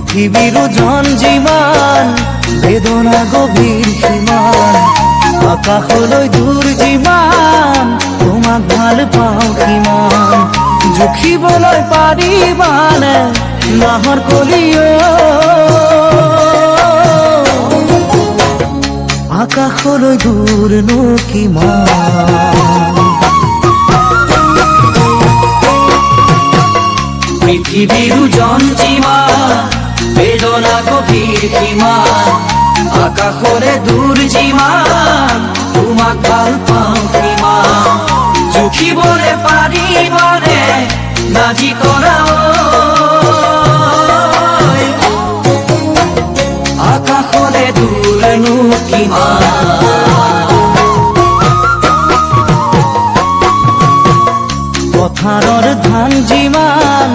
পৃথিবীৰ ওজন যিমান বেদনা গভীৰ সীমান আকাশলৈ দূৰ যিমান তোমাক ভাল পাওঁ কিমান জুখিবলৈ পাৰিবানে নাহৰ কলিও আকাশলৈ দূৰনো কিমান পৃথিবীৰ ওজন যিমান বেদনা গভীৰ সীমান আকাশলে দূৰ যিমান তোমাক ভাল পাওঁ কিমান জুখিবলৈ পাৰিবানে নাজি কৰা আকাশলে দূৰনো কিমান পথাৰৰ ধান যিমান